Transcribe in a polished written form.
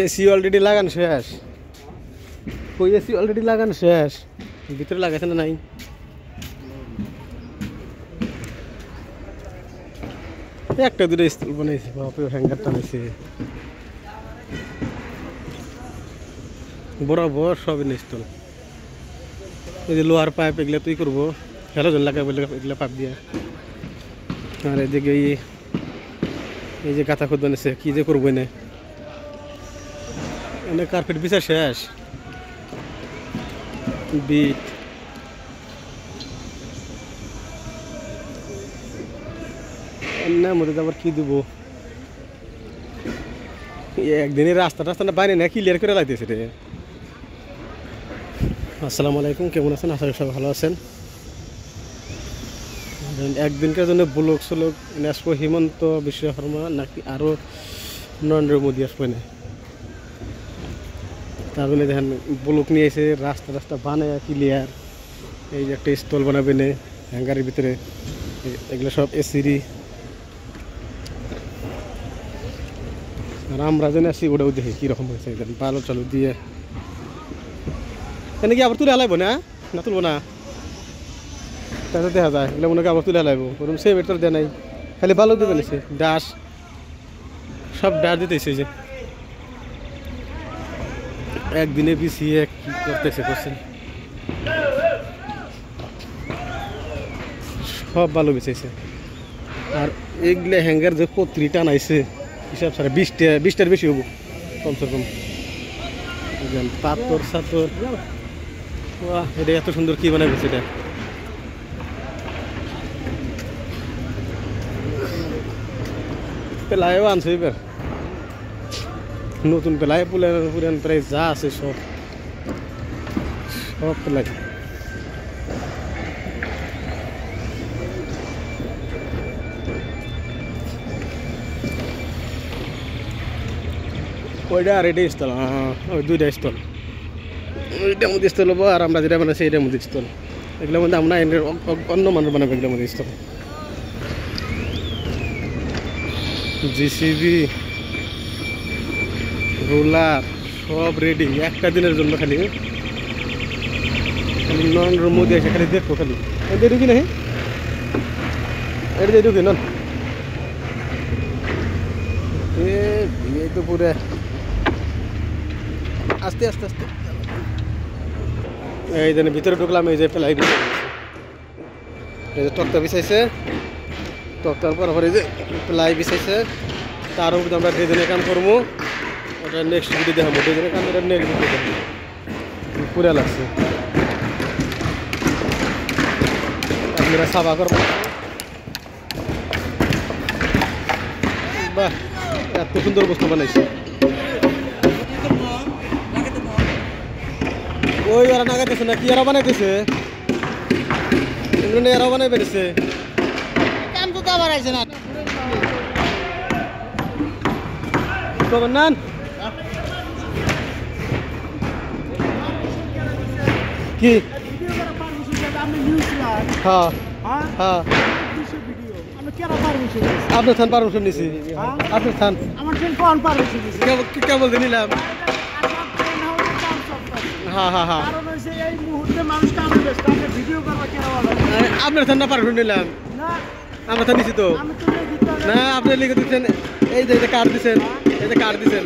AC already লাগানো শেষ। কই এসি অলরেডি লাগানো শেষ, ভিতরে লাগাইছে না নাই? একটা দুটো স্টল বানাইছে, বাপরে হ্যাঙ্গার টানাইছে বরাবর সব স্টল। এই যে লোহার পাইপ এগুলো তুই করবো, হেলোজেন লাগাবো এগুলো পাইপ দিয়ে। আর এদিকে এই যে গাঁথা খুদ বানিয়েছে, কি যে করবো এনে, এনে কার্পেট বিছা শেষ। বিট এনে মধ্যে আবার কি দিব, একদিনের রাস্তা টাস্তা বাইরে না ক্লিয়ার করে লাগতেছে রে। আসসালামু আলাইকুম, কেমন আছেন? আশা করি সবাই ভালো আছেন। একদিনকার জন্য ব্লগ স্লগ আসবো হিমন্ত বিশ্ব শর্মা নাকি আরও নরেন্দ্র মোদী আসবো না, তারপরে দেখেন ব্লগ নিয়ে এসে রাস্তা রাস্তা বানায় ক্লিয়ার। এই যে একটা স্টল বানাবে না হ্যাঙ্গারের ভিতরে, এগুলো সব এসিরি। আর আমরা যেন আসি ওটাও দেখি কীরকম হয়েছে, বালু চালু দিয়ে এনে কি আবার তুলে হালাইব না, না তুলবো না? তাতে দেখা যায় এগুলো মনে হয় আবার তুলে হালাইব, ওরকম সে বেটার দেয় নাই, খালি বালু দিয়ে বেলেছে, ডাস সব ডাস দিতেছে। যে একদিনে পিছিয়ে কি করতেছে করছেন, সব ভালো বেঁচেছে। আর এগুলো হ্যাঙ্গার যে কতরি টানাইছে হিসাব ছাড়া 20টার বেশি হবো কমসে কম। পাথর সাথর, এটা এত সুন্দর কি বানাই গেছে এটা। পেলাইও আনছে এবার নতুন পেলাই, পুরান প্রায় যা আছে সব সব পেলাই। ওইটা আর এটা স্থল, হ্যাঁ ওই দুইটা স্থল, ওইটার মধ্যে স্থল হবো। আর আমরা যেটা বানাচ্ছি এটার মধ্যে স্থল, এগুলোর মধ্যে আমরা অন্য মানুষ বানাবো এগুলোর মধ্যে স্থল। জিসিবি রোলার সব রেডি একটা দিনের জন্য। খালি নরেন্দ্র মোদী এসে খালি দেখবো, খালি এটা ঢুকি নাহি, এটা দিয়ে ঢুকি নন এই তো পুরে আস্তে আস্তে আস্তে। এই যে ভিতরে ঢুকলাম, এই যে প্লাই এই যে তক্তা বিছাইছে, তক্তার পর এই যে প্লাই বিছাইছে, তার উপরে আমরা ডিজাইনের কাম করবো। ওটা নেক্সট ভিডিও দেখাবো, ডিজাইনের কাম এটা নেক্সট ভিডিও দেখাবো। পুরা লাগছে আপনারা সাবা করবো। বাহ, এত সুন্দর বস্তু বানাইছে। ওই ওরা নাগাইতেছে না কি, এরা বানাইতেছে, এরাও বানাই পেরেছে। নান কি হ্যাঁ হ্যাঁ আপনার থান পারমিশন নিছি, আপনার থান কে বলতে নিলাম। হ্যাঁ হ্যাঁ হ্যাঁ আপনার থান না পারমিশন নিলাম, আমরা থান নিছি তো না, আপনি লিখে দিচ্ছেন। এই যে কার্ড দিচ্ছেন, এই যে কার্ড দিচ্ছেন,